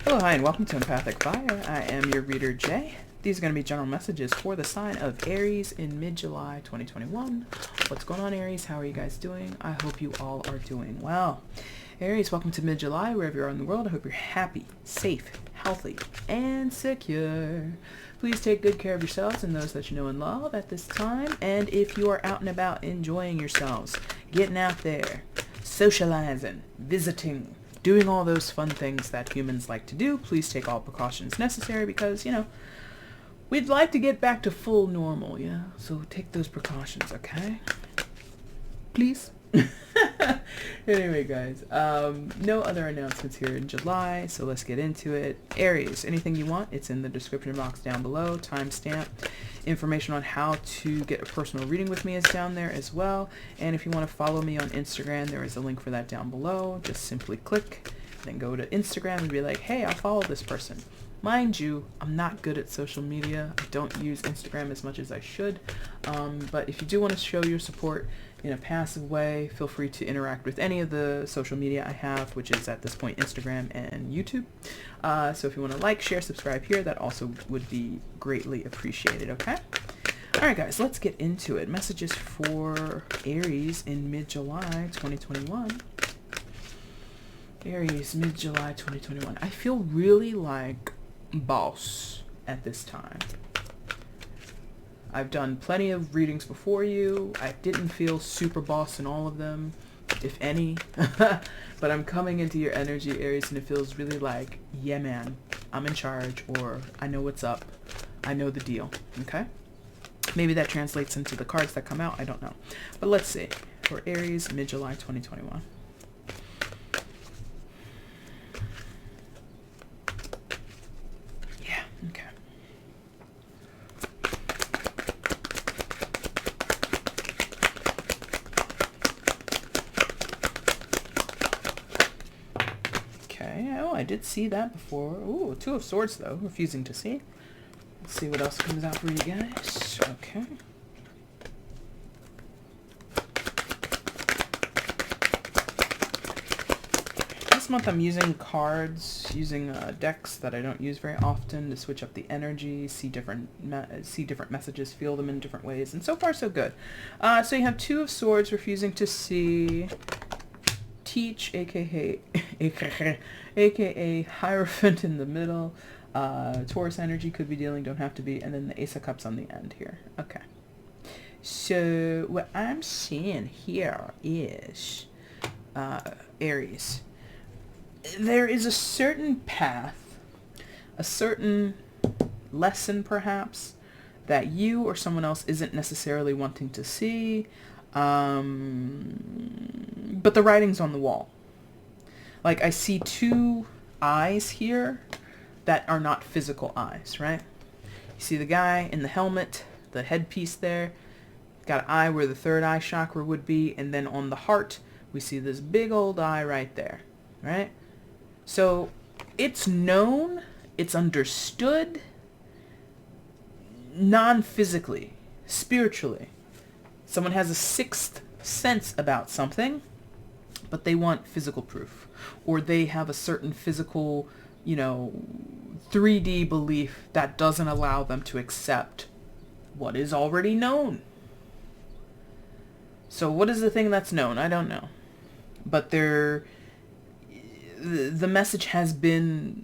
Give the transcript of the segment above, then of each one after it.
Hello, hi, and welcome to EmpathicFire. I am your reader, Jay. These are going to be general messages for the sign of Aries in mid-July 2021. What's going on, Aries? How are you guys doing? I hope you all are doing well. Aries, welcome to mid-July, wherever you are in the world. I hope you're happy, safe, healthy, and secure. Please take good care of yourselves and those that you know and love at this time. And if you are out and about enjoying yourselves, getting out there, socializing, visiting, doing all those fun things that humans like to do, please take all precautions necessary because, we'd like to get back to full normal, So take those precautions, okay? Please. Anyway, guys, no other announcements here in July, so let's get into it. Aries, anything you want, it's in the description box down below. Timestamp. Information on how to get a personal reading with me is down there as well. And if you want to follow me on Instagram, there is a link for that down below. Just simply click, then go to Instagram and be like, hey, I'll follow this person. Mind you, I'm not good at social media. I don't use Instagram as much as I should. But if you do want to show your support in a passive way, feel free to interact with any of the social media I have, which is at this point Instagram and YouTube. So if you want to like, share, subscribe here, that also would be greatly appreciated, okay? Alright guys, let's get into it. Messages for Aries in mid-July 2021. Aries, mid-July 2021. I feel really like boss at this time. I've done plenty of readings before you. I didn't feel super boss in all of them, if any. But I'm coming into your energy, Aries, and it feels really like, yeah, man, I'm in charge, or I know what's up. I know the deal, okay? Maybe that translates into the cards that come out. I don't know. But let's see. For Aries, mid-July 2021. Okay. Okay. Oh, I did see that before. Ooh, Two of Swords, though. Refusing to see. Let's see what else comes out for you guys. Okay. This month I'm using cards, using decks that I don't use very often to switch up the energy, see different messages, feel them in different ways, and so far so good. So you have Two of Swords, refusing to see, Teach, aka Hierophant in the middle, Taurus energy could be dealing, don't have to be, and then the Ace of Cups on the end here. Okay. So what I'm seeing here is Aries. There is a certain path, a certain lesson perhaps, that you or someone else isn't necessarily wanting to see, but the writing's on the wall. Like, I see two eyes here that are not physical eyes, right? You see the guy in the helmet, the headpiece there, got an eye where the third eye chakra would be, and then on the heart, we see this big old eye right there, right? So it's known, it's understood, non-physically, spiritually. Someone has a sixth sense about something, but they want physical proof. Or they have a certain physical, 3D belief that doesn't allow them to accept what is already known. So what is the thing that's known? I don't know. But the message has been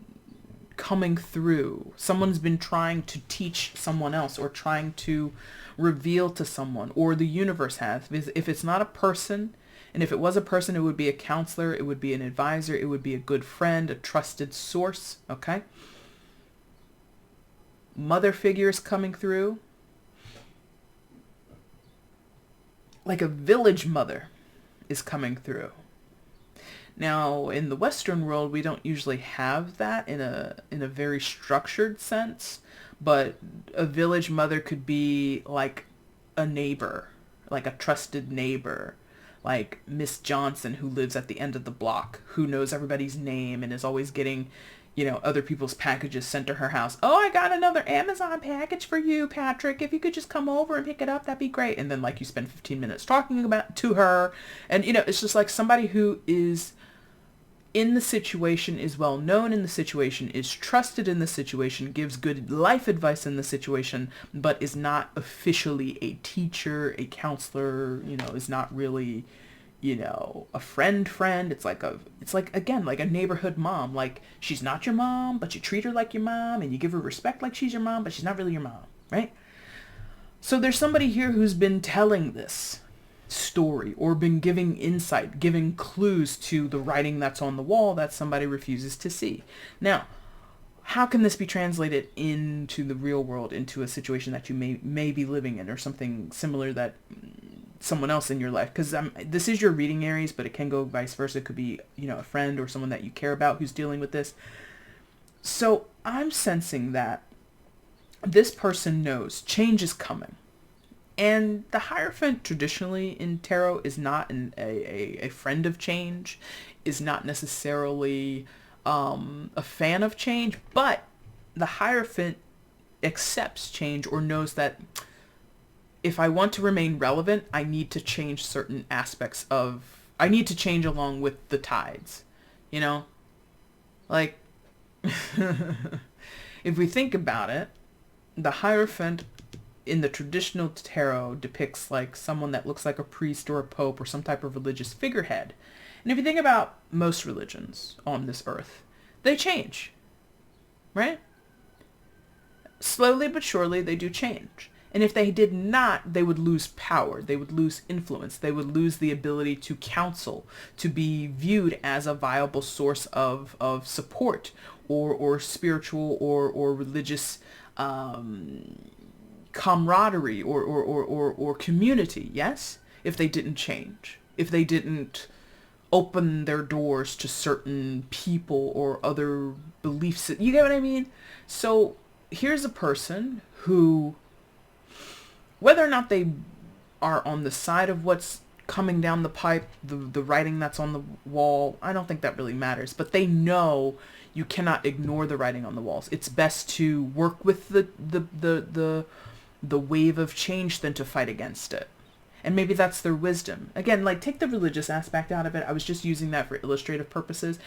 coming through. Someone's been trying to teach someone else, or trying to reveal to someone, or the universe has. If it's not a person, and if it was a person, it would be a counselor, it would be an advisor, it would be a good friend, a trusted source, okay? Mother figures coming through. Like a village mother is coming through. Now, in the Western world, we don't usually have that in a very structured sense, but a village mother could be like a neighbor, like a trusted neighbor, like Miss Johnson, who lives at the end of the block, who knows everybody's name and is always getting, other people's packages sent to her house. Oh, I got another Amazon package for you, Patrick. If you could just come over and pick it up, that'd be great. And then, like, you spend 15 minutes talking to her. And, it's just like somebody who is in the situation, is well known in the situation, is trusted in the situation, gives good life advice in the situation, but is not officially a teacher, a counselor, is not really, a friend. It's like again, like a neighborhood mom. Like, she's not your mom, but you treat her like your mom, and you give her respect like she's your mom, but she's not really your mom, right? So there's somebody here who's been telling this story, or been giving insight, giving clues to the writing that's on the wall that somebody refuses to see. Now, how can this be translated into the real world, into a situation that you may be living in, or something similar that someone else in your life? Because this is your reading, Aries, but it can go vice versa. It could be, a friend or someone that you care about who's dealing with this. So I'm sensing that this person knows change is coming. And the Hierophant traditionally in tarot is not a friend of change, is not necessarily a fan of change, but the Hierophant accepts change, or knows that if I want to remain relevant, I need to change certain aspects I need to change along with the tides, Like, if we think about it, the Hierophant in the traditional tarot depicts like someone that looks like a priest or a pope or some type of religious figurehead. And if you think about most religions on this earth, they change, right? Slowly but surely they do change. And if they did not, they would lose power, they would lose influence, they would lose the ability to counsel, to be viewed as a viable source of support or spiritual or religious camaraderie or community, yes? If they didn't change, if they didn't open their doors to certain people or other beliefs, you get what I mean? So here's a person who, whether or not they are on the side of what's coming down the pipe, the writing that's on the wall, I don't think that really matters, but they know you cannot ignore the writing on the walls. It's best to work with the wave of change than to fight against it. And maybe that's their wisdom. Again, like, take the religious aspect out of it. I was just using that for illustrative purposes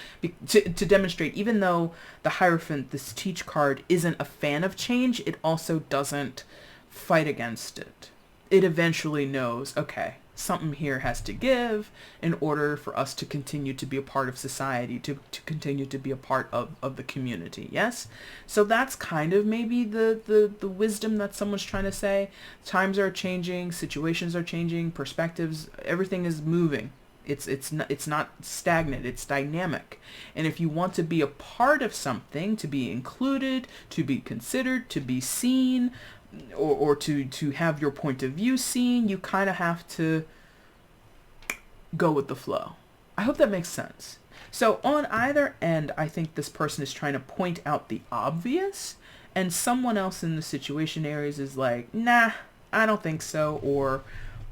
to demonstrate, even though the Hierophant, this teach card, isn't a fan of change, it also doesn't fight against it. It eventually knows, okay, something here has to give in order for us to continue to be a part of society, to continue to be a part of the community, yes? So that's kind of maybe the wisdom that someone's trying to say. Times are changing, situations are changing, perspectives, everything is moving. It's not stagnant, it's dynamic. And if you want to be a part of something, to be included, to be considered, to be seen, or to have your point of view seen, you kind of have to go with the flow. I hope that makes sense. So on either end, I think this person is trying to point out the obvious, and someone else in the situation, Aries, is like, nah, I don't think so, or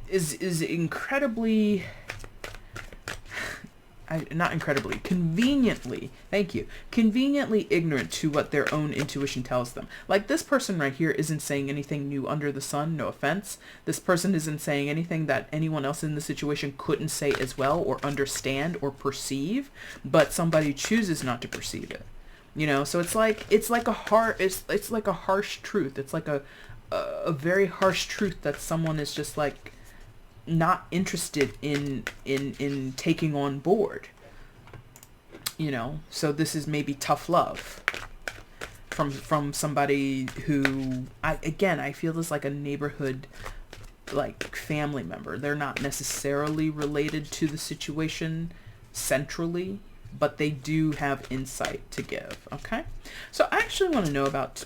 is incredibly... conveniently ignorant to what their own intuition tells them. Like, this person right here isn't saying anything new under the sun, no offense. This person isn't saying anything that anyone else in the situation couldn't say as well, or understand, or perceive, but somebody chooses not to perceive it. So it's like a harsh truth. It's like a very harsh truth that someone is just like not interested in taking on board, so this is maybe tough love from somebody who I feel is like a neighborhood, like, family member. They're not necessarily related to the situation centrally, but they do have insight to give. Okay, so I actually want to know about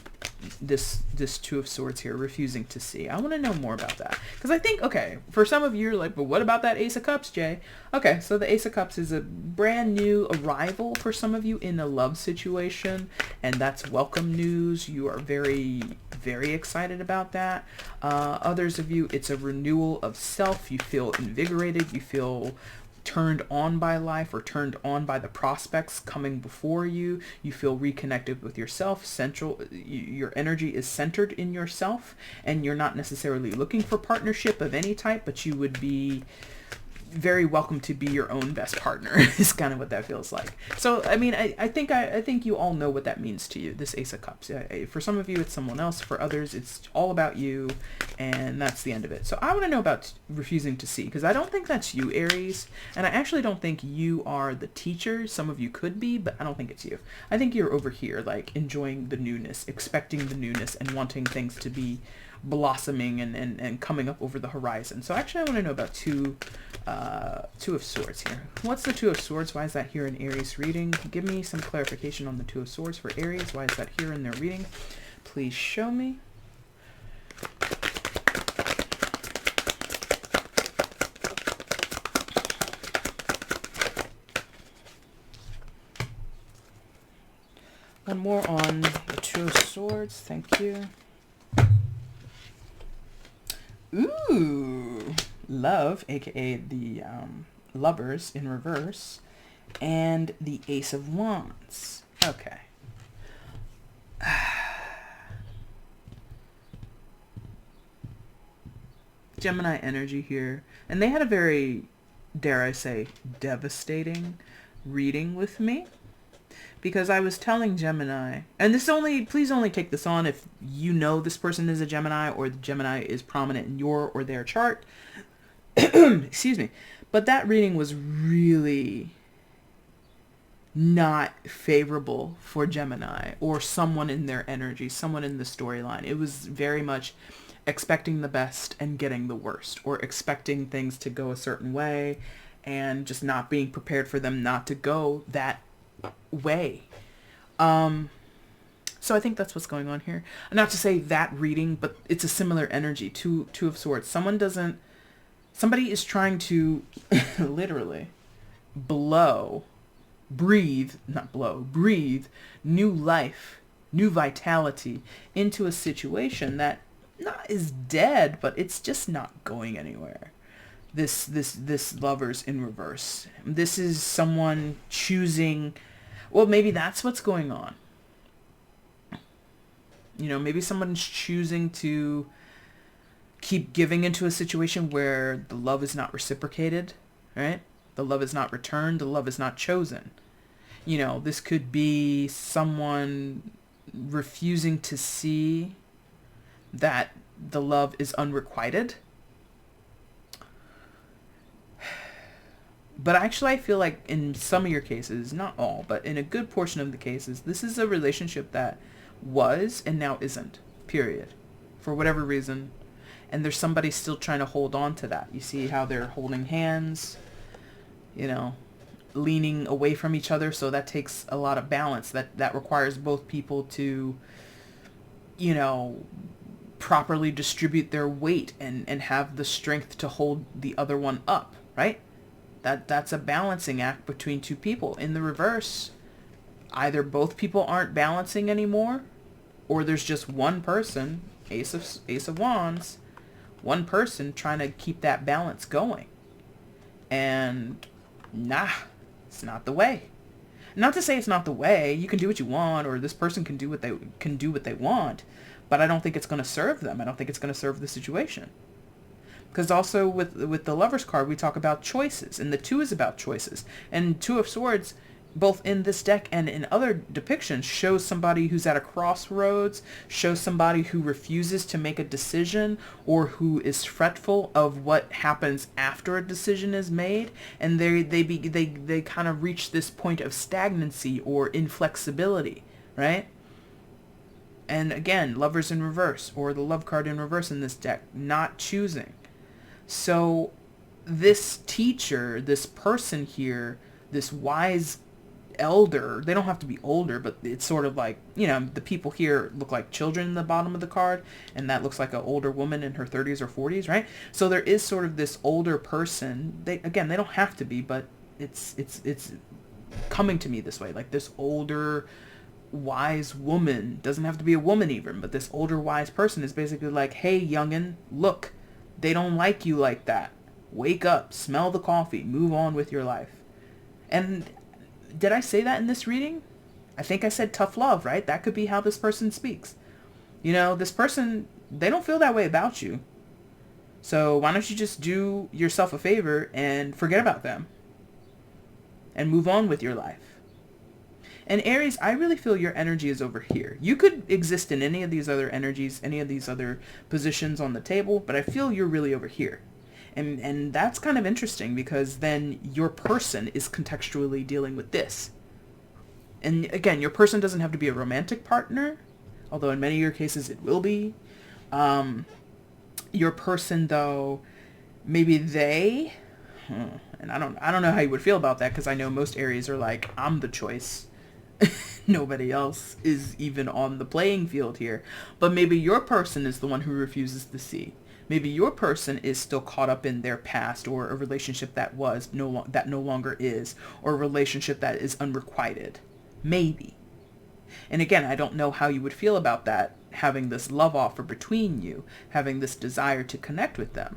this Two of Swords here, refusing to see. I want to know more about that, because I think, okay, for some of you you're like, but what about that Ace of Cups, Jay? Okay, so the Ace of Cups is a brand new arrival for some of you in a love situation, and that's welcome news. You are very, very excited about that. Others of you, it's a renewal of self. You feel invigorated. You feel turned on by life, or turned on by the prospects coming before you. You feel reconnected with yourself. Your energy is centered in yourself, and you're not necessarily looking for partnership of any type, but you would be very welcome to be your own best partner is kind of what that feels like. So, I mean, I think you all know what that means to you, this Ace of Cups. For some of you, it's someone else. For others, it's all about you, and that's the end of it. So I want to know about refusing to see, because I don't think that's you, Aries, and I actually don't think you are the teacher. Some of you could be, but I don't think it's you. I think you're over here, like, enjoying the newness, expecting the newness, and wanting things to be blossoming and coming up over the horizon. So actually I want to know about two of Swords here. What's the Two of Swords? Why is that here in Aries reading? Give me some clarification on the Two of Swords for Aries. Why is that here in their reading? Please show me. One more on the Two of Swords. Thank you. Ooh, Love, aka the Lovers in reverse, and the Ace of Wands. Okay. Gemini energy here, and they had a very, dare I say, devastating reading with me. Because I was telling Gemini, and this only, please only take this on if you know this person is a Gemini, or the Gemini is prominent in your or their chart. Excuse me. But that reading was really not favorable for Gemini or someone in their energy, someone in the storyline. It was very much expecting the best and getting the worst, or expecting things to go a certain way and just not being prepared for them not to go that way. So I think that's what's going on here. Not to say that reading, but it's a similar energy. Two of Swords. Somebody is trying to literally breathe new life, new vitality into a situation that not is dead, but it's just not going anywhere. This Lovers in reverse. This is someone choosing, well, maybe that's what's going on. You know, maybe someone's choosing to keep giving into a situation where the love is not reciprocated, right? The love is not returned. The love is not chosen. You know, this could be someone refusing to see that the love is unrequited. But actually, I feel like in some of your cases, not all, but in a good portion of the cases, this is a relationship that was and now isn't, period. For whatever reason. And there's somebody still trying to hold on to that. You see how they're holding hands, you know, leaning away from each other. So that takes a lot of balance. That requires both people to, you know, properly distribute their weight and have the strength to hold the other one up, right? That's a balancing act between two people. In the reverse, either both people aren't balancing anymore, or there's just one person, Ace of Wands, one person trying to keep that balance going. And it's not the way. Not to say it's not the way. You can do what you want, or this person can do what they want, but I don't think it's going to serve them. I don't think it's going to serve the situation. Because also with the Lovers card, we talk about choices, and the Two is about choices. And Two of Swords, both in this deck and in other depictions, shows somebody who's at a crossroads, shows somebody who refuses to make a decision, or who is fretful of what happens after a decision is made, and they kind of reach this point of stagnancy or inflexibility, right? And again, Lovers in reverse, or the Love card in reverse in this deck, not choosing. So this teacher, this person here, this wise elder, they don't have to be older, but it's sort of like, you know, the people here look like children in the bottom of the card, and that looks like an older woman in her 30s or 40s, right? So there is sort of this older person. They don't have to be, but it's coming to me this way, like this older wise woman. Doesn't have to be a woman even, but this older wise person is basically like, hey youngin, look, they don't like you like that. Wake up, smell the coffee, move on with your life. And did I say that in this reading? I think I said tough love, right? That could be how this person speaks. You know, this person, they don't feel that way about you. So why don't you just do yourself a favor and forget about them and move on with your life? And Aries, I really feel your energy is over here. You could exist in any of these other energies, any of these other positions on the table, but I feel you're really over here. And that's kind of interesting because then your person is contextually dealing with this. And again, your person doesn't have to be a romantic partner, although in many of your cases it will be. Your person, though, maybe they, and I don't know how you would feel about that, because I know most Aries are like, I'm the choice. Nobody else is even on the playing field here. But maybe your person is the one who refuses to see. Maybe your person is still caught up in their past, or a relationship that no longer is, or a relationship that is unrequited. Maybe. And again, I don't know how you would feel about that, having this love offer between you, having this desire to connect with them.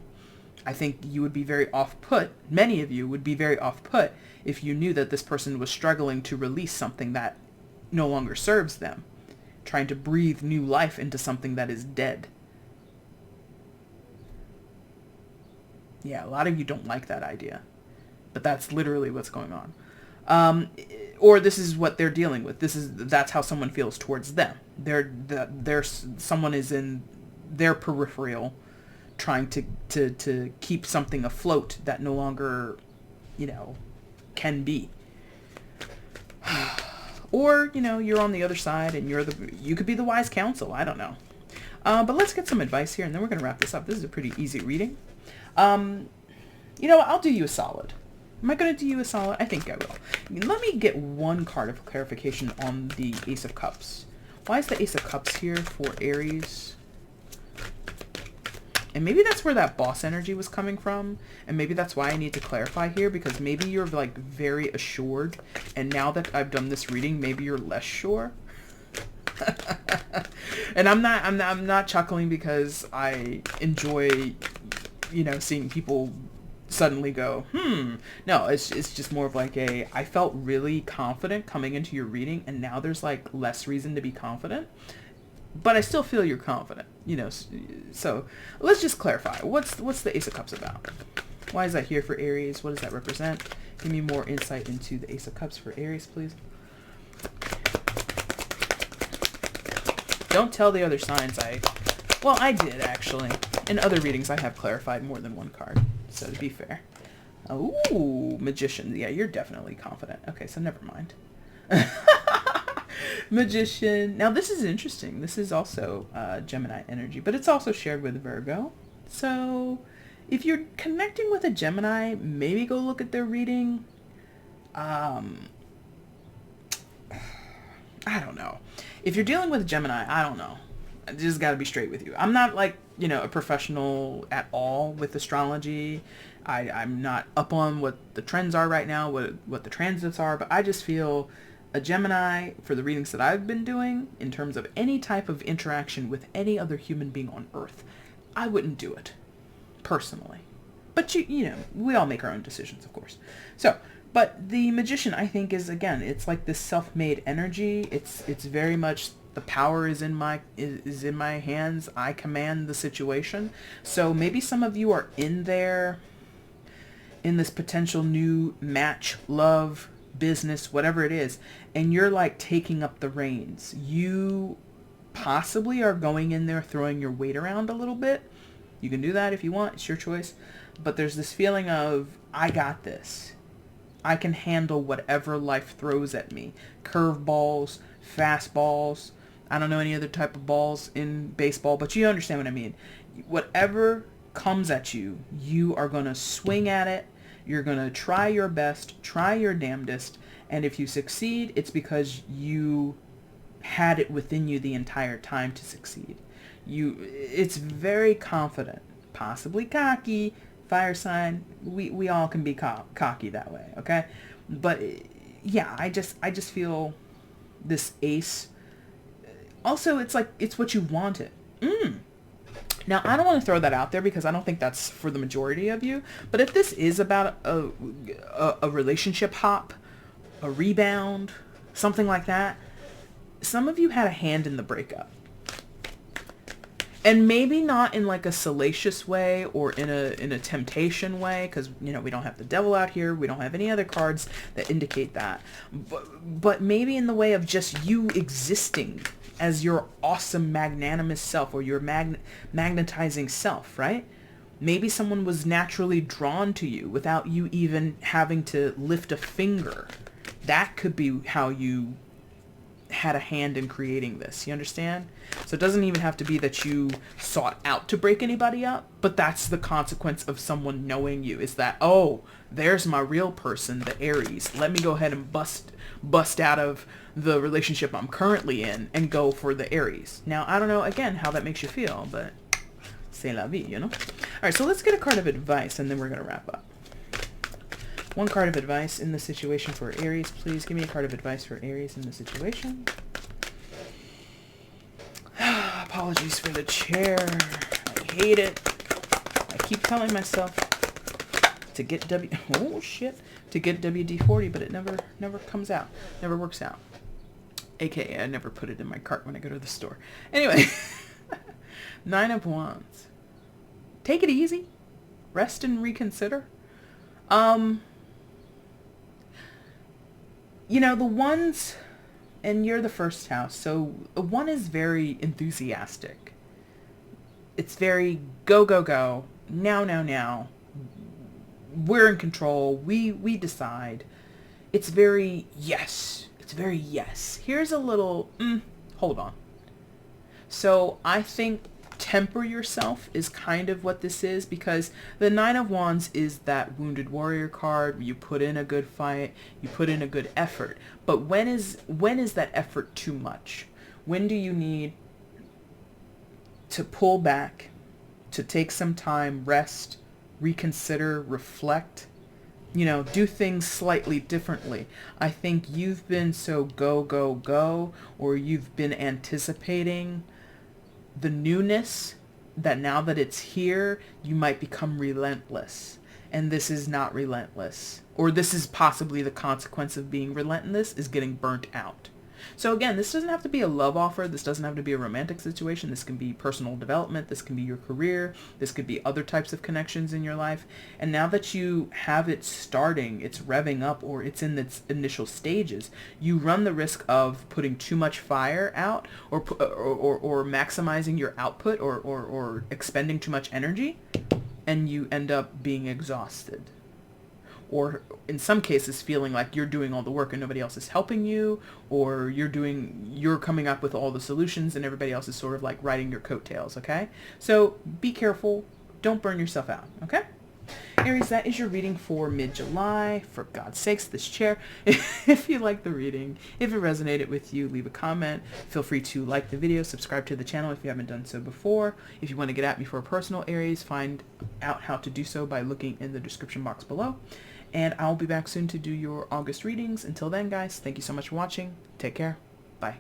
I think you would be very off-put, many of you would be very off-put, if you knew that this person was struggling to release something that no longer serves them, trying to breathe new life into something that is dead. Yeah, a lot of you don't like that idea, but that's literally what's going on. Or this is what they're dealing with. That's how someone feels towards them. Someone is in their peripheral, trying to keep something afloat that no longer, can be. Or, you're on the other side and you could be the wise counsel. I don't know. But let's get some advice here, and then we're going to wrap this up. This is a pretty easy reading. I'll do you a solid. Am I going to do you a solid? I think I will. Let me get one card of clarification on the Ace of Cups. Why is the Ace of Cups here for Aries? And maybe that's where that boss energy was coming from. And maybe that's why I need to clarify here, because maybe you're like very assured. And now that I've done this reading, maybe you're less sure. And I'm not chuckling because I enjoy, seeing people suddenly go, No, it's just more of like I felt really confident coming into your reading, and now there's like less reason to be confident. But I still feel you're confident, So let's just clarify. What's the Ace of Cups about? Why is that here for Aries? What does that represent? Give me more insight into the Ace of Cups for Aries, please. Don't tell the other signs I did actually. In other readings, I have clarified more than one card. So to be fair. Ooh, Magician. Yeah, you're definitely confident. Okay, so never mind. Magician. Now this is interesting. This is also Gemini energy, but it's also shared with Virgo. So if you're connecting with a Gemini, maybe go look at their reading. I don't know. If you're dealing with a Gemini, I don't know. I just got to be straight with you. I'm not like, a professional at all with astrology. I'm not up on what the trends are right now, what the transits are, but I just feel a Gemini, for the readings that I've been doing, in terms of any type of interaction with any other human being on Earth, I wouldn't do it, personally. But we all make our own decisions, of course. So, but the Magician, I think, is, again, it's like this self-made energy. It's very much the power is in my hands. I command the situation. So maybe some of you are in this potential new match, love, business, whatever it is, and you're like taking up the reins. You possibly are going in there throwing your weight around a little bit. You can do that if you want. It's your choice. But there's this feeling of, I got this. I can handle whatever life throws at me. Curveballs, fastballs. I don't know any other type of balls in baseball, but you understand what I mean. Whatever comes at you, you are going to swing at it. You're going to try your best, try your damnedest, and if you succeed, it's because you had it within you the entire time to succeed. It's very confident, possibly cocky, fire sign. We all can be cocky that way, okay? But yeah, I just feel this ace. Also, it's like, it's what you wanted. Now, I don't want to throw that out there because I don't think that's for the majority of you. But if this is about a relationship hop, a rebound, something like that, some of you had a hand in the breakup. And maybe not in like a salacious way or in a temptation way, because, you know, we don't have the devil out here. We don't have any other cards that indicate that. But maybe in the way of just you existing as your awesome magnanimous self, or your magnetizing self, right? Maybe someone was naturally drawn to you without you even having to lift a finger. That could be how you had a hand in creating this. You understand? So it doesn't even have to be that you sought out to break anybody up, but that's the consequence of someone knowing you, is that, oh, there's my real person, the Aries. Let me go ahead and bust out of the relationship I'm currently in and go for the Aries. Now, I don't know, again, how that makes you feel, but c'est la vie, you know? All right, so let's get a card of advice, and then we're going to wrap up. One card of advice in the situation for Aries. Please give me a card of advice for Aries in the situation. Apologies for the chair. I hate it. I keep telling myself to get to get WD-40, but it never comes out. Never works out. AKA, I never put it in my cart when I go to the store. Anyway, 9 of Wands. Take it easy. Rest and reconsider. You know, the ones, and you're the first house, so one is very enthusiastic. It's very go, go, go, now. We're in control. We decide. It's very yes. It's very yes. Here's a little, hold on. So I think temper yourself is kind of what this is, because the 9 of Wands is that wounded warrior card. You put in a good fight, you put in a good effort, but when is that effort too much? When do you need to pull back, to take some time, rest, reconsider, reflect, you know, do things slightly differently? I think you've been so go, go, go, or you've been anticipating the newness, that now that it's here, you might become relentless. And this is not relentless. Or this is possibly the consequence of being relentless, is getting burnt out. So again, this doesn't have to be a love offer. This doesn't have to be a romantic situation. This can be personal development. This can be your career. This could be other types of connections in your life. And now that you have it starting, it's revving up, or it's in its initial stages, you run the risk of putting too much fire out, or maximizing your output, or expending too much energy, and you end up being exhausted. Or in some cases feeling like you're doing all the work and nobody else is helping you, or you're coming up with all the solutions and everybody else is sort of like riding your coattails, okay? So be careful. Don't burn yourself out, okay? Aries, that is your reading for mid-July. For God's sakes, this chair. If you like the reading, if it resonated with you, leave a comment. Feel free to like the video, subscribe to the channel if you haven't done so before. If you want to get at me for a personal Aries, find out how to do so by looking in the description box below. And I'll be back soon to do your August readings. Until then, guys, thank you so much for watching. Take care. Bye.